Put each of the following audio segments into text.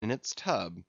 in its tub.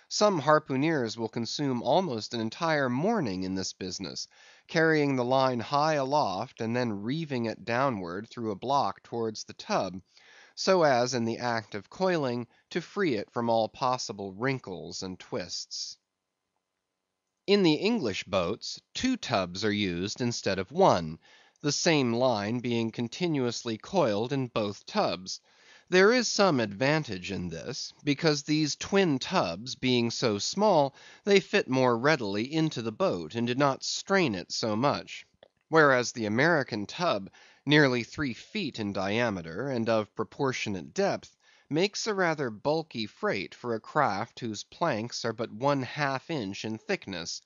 Some harpooneers will consume almost an entire morning in this business, carrying the line high aloft, and then reeving it downward through a block towards the tub, so as in the act of coiling to free it from all possible wrinkles and twists. In the English boats, two tubs are used instead of one, the same line being continuously coiled in both tubs. There is some advantage in this, because these twin tubs being so small, they fit more readily into the boat, and do not strain it so much; whereas the American tub, nearly 3 feet in diameter, and of proportionate depth, makes a rather bulky freight for a craft whose planks are but 1/2 inch in thickness;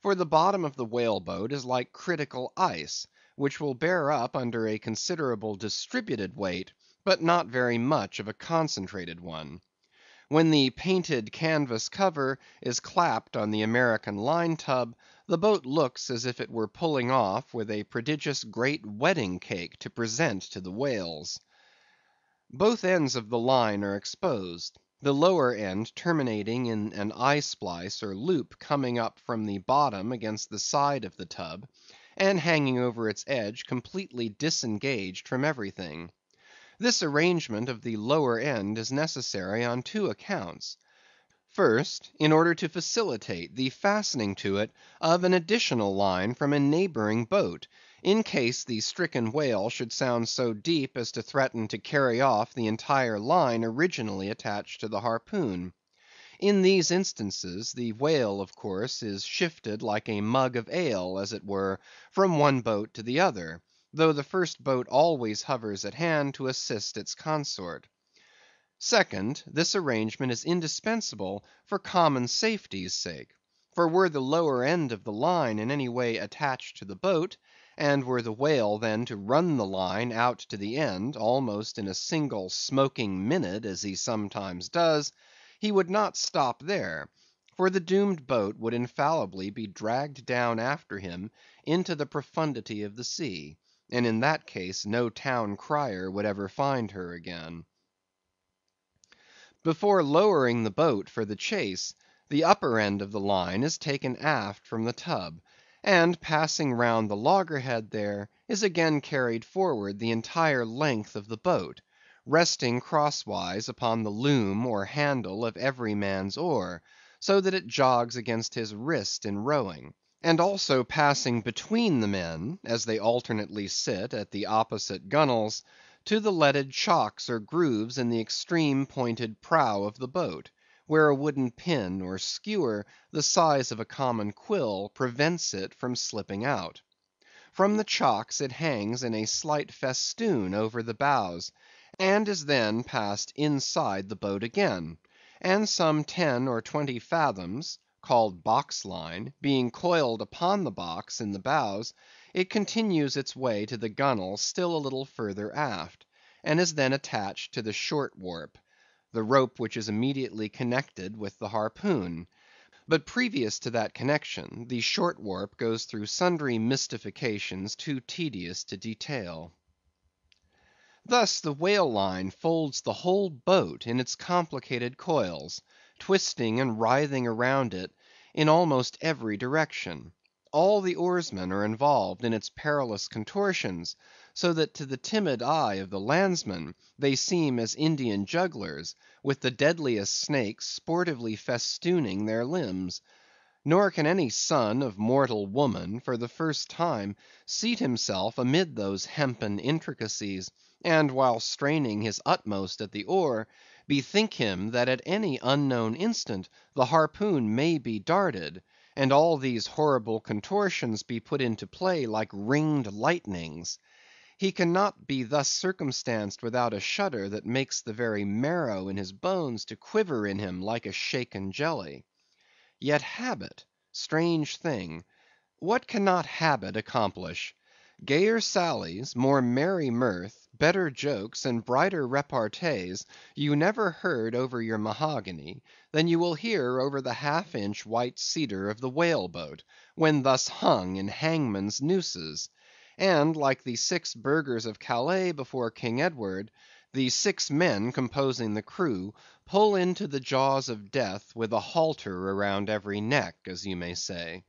for the bottom of the whale boat is like critical ice, which will bear up under a considerable distributed weight, but not very much of a concentrated one. When the painted canvas cover is clapped on the American line tub, the boat looks as if it were pulling off with a prodigious great wedding cake to present to the whales. Both ends of the line are exposed, the lower end terminating in an eye splice or loop coming up from the bottom against the side of the tub, and hanging over its edge completely disengaged from everything. This arrangement of the lower end is necessary on two accounts. First, in order to facilitate the fastening to it of an additional line from a neighboring boat, in case the stricken whale should sound so deep as to threaten to carry off the entire line originally attached to the harpoon. In these instances, the whale of course is shifted like a mug of ale, as it were, from one boat to the other, though the first boat always hovers at hand to assist its consort. Second, this arrangement is indispensable for common safety's sake; for were the lower end of the line in any way attached to the boat, and were the whale then to run the line out to the end, almost in a single smoking minute as he sometimes does, he would not stop there, for the doomed boat would infallibly be dragged down after him into the profundity of the sea, and in that case no town crier would ever find her again. Before lowering the boat for the chase, the upper end of the line is taken aft from the tub, and passing round the loggerhead there, is again carried forward the entire length of the boat, resting crosswise upon the loom or handle of every man's oar, so that it jogs against his wrist in rowing; and also passing between the men, as they alternately sit at the opposite gunwales, to the leaded chocks or grooves in the extreme pointed prow of the boat, where a wooden pin or skewer the size of a common quill prevents it from slipping out. From the chocks it hangs in a slight festoon over the bows, and is then passed inside the boat again, and some 10 or 20 fathoms (called box line) being coiled upon the box in the bows, it continues its way to the gunwale still a little further aft, and is then attached to the short warp, the rope which is immediately connected with the harpoon; but previous to that connection, the short warp goes through sundry mystifications too tedious to detail. Thus the whale line folds the whole boat in its complicated coils, twisting and writhing around it in almost every direction. All the oarsmen are involved in its perilous contortions, so that to the timid eye of the landsman they seem as Indian jugglers, with the deadliest snakes sportively festooning their limbs. Nor can any son of mortal woman, for the first time, seat himself amid those hempen intricacies, and while straining his utmost at the oar, bethink him that at any unknown instant the harpoon may be darted, and all these horrible contortions be put into play like ringed lightnings. He cannot be thus circumstanced without a shudder that makes the very marrow in his bones to quiver in him like a shaken jelly. Yet habit, strange thing, what cannot habit accomplish? Gayer sallies, more merry mirth, better jokes, and brighter repartees you never heard over your mahogany, than you will hear over the half‐inch white cedar of the whale boat, when thus hung in hangman's nooses; and like the 6 burghers of Calais before King Edward, The 6 men composing the crew pull into the jaws of death with a halter around every neck, as you may say.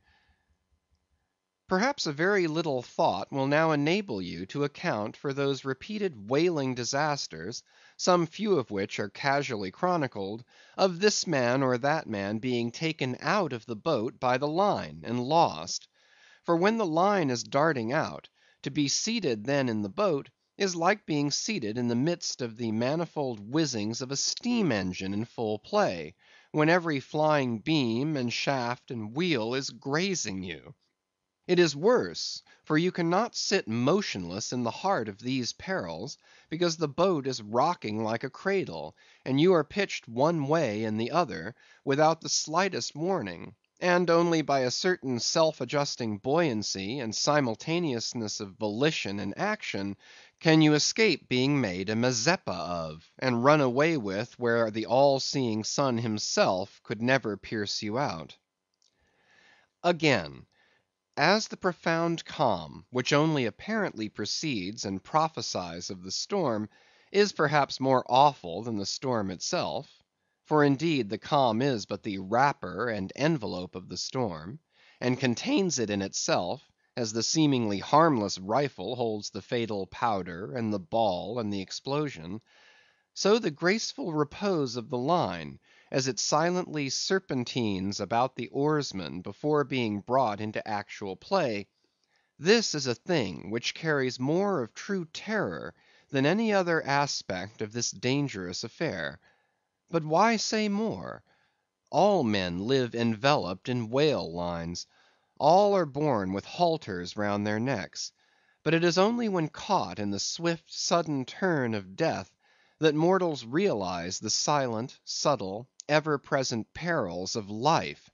Perhaps a very little thought will now enable you to account for those repeated whaling disasters, some few of which are casually chronicled, of this man or that man being taken out of the boat by the line and lost. For when the line is darting out, to be seated then in the boat is like being seated in the midst of the manifold whizzings of a steam engine in full play, when every flying beam and shaft and wheel is grazing you. It is worse, for you cannot sit motionless in the heart of these perils, because the boat is rocking like a cradle, and you are pitched one way and the other, without the slightest warning, and only by a certain self‐adjusting buoyancy and simultaneousness of volition and action can you escape being made a Mazeppa of, and run away with where the all‐seeing sun himself could never pierce you out. Again, as the profound calm, which only apparently precedes and prophesies of the storm, is perhaps more awful than the storm itself, for indeed the calm is but the wrapper and envelope of the storm, and contains it in itself, as the seemingly harmless rifle holds the fatal powder and the ball and the explosion; so the graceful repose of the line, as it silently serpentines about the oarsmen before being brought into actual play, this is a thing which carries more of true terror than any other aspect of this dangerous affair. But why say more? All men live enveloped in whale lines. All are born with halters round their necks. But it is only when caught in the swift sudden turn of death that mortals realize the silent, subtle, ever‐present perils of life.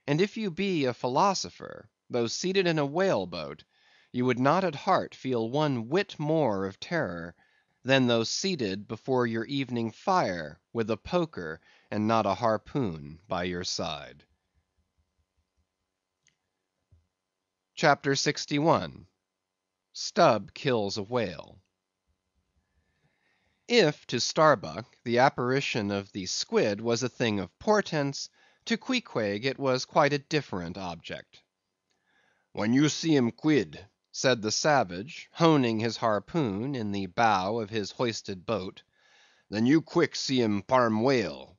And if you be a philosopher, though seated in a whale boat, you would not at heart feel one whit more of terror than though seated before your evening fire with a poker and not a harpoon by your side. CHAPTER 61. Stubb kills a Whale. If to Starbuck the apparition of the squid was a thing of portents, to Queequeg it was quite a different object. "When you see him quid," said the savage, honing his harpoon in the bow of his hoisted boat, "then you quick see him parm whale."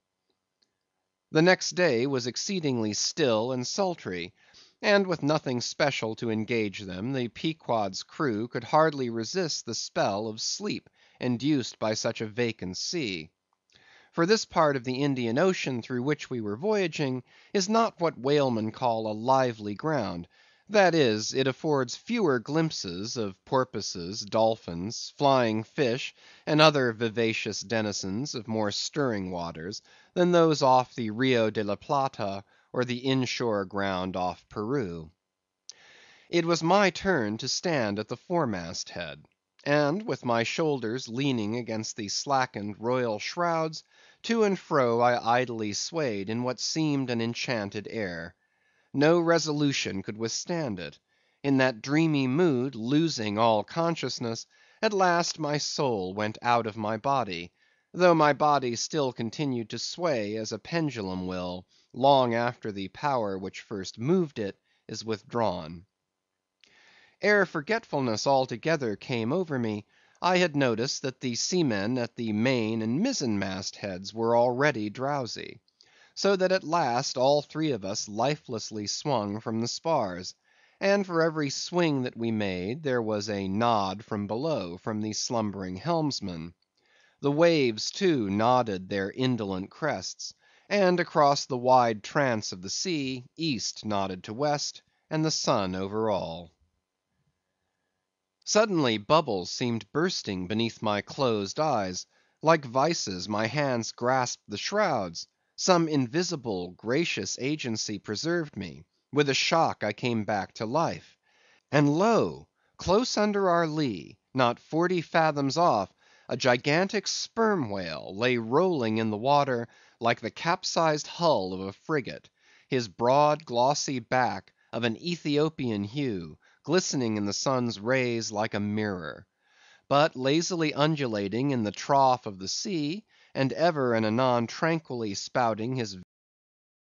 The next day was exceedingly still and sultry, and with nothing special to engage them, the Pequod's crew could hardly resist the spell of sleep induced by such a vacant sea. For this part of the Indian Ocean through which we were voyaging is not what whalemen call a lively ground; that is, it affords fewer glimpses of porpoises, dolphins, flying fish, and other vivacious denizens of more stirring waters, than those off the Rio de la Plata, or the inshore ground off Peru. It was my turn to stand at the foremast head, and with my shoulders leaning against the slackened royal shrouds, to and fro I idly swayed in what seemed an enchanted air. No resolution could withstand it. In that dreamy mood, losing all consciousness, at last my soul went out of my body, though my body still continued to sway as a pendulum will, long after the power which first moved it is withdrawn. Ere forgetfulness altogether came over me, I had noticed that the seamen at the main and mizzen mast heads were already drowsy; so that at last all three of us lifelessly swung from the spars, and for every swing that we made there was a nod from below from the slumbering helmsman. The waves, too, nodded their indolent crests, and across the wide trance of the sea, east nodded to west, and the sun over all. Suddenly bubbles seemed bursting beneath my closed eyes; like vices my hands grasped the shrouds; some invisible, gracious agency preserved me; with a shock I came back to life; and lo! close under our lee, not 40 fathoms off, a gigantic sperm whale lay rolling in the water like the capsized hull of a frigate, his broad glossy back, of an Ethiopian hue, glistening in the sun's rays like a mirror. but lazily undulating in the trough of the sea, and ever and anon tranquilly spouting his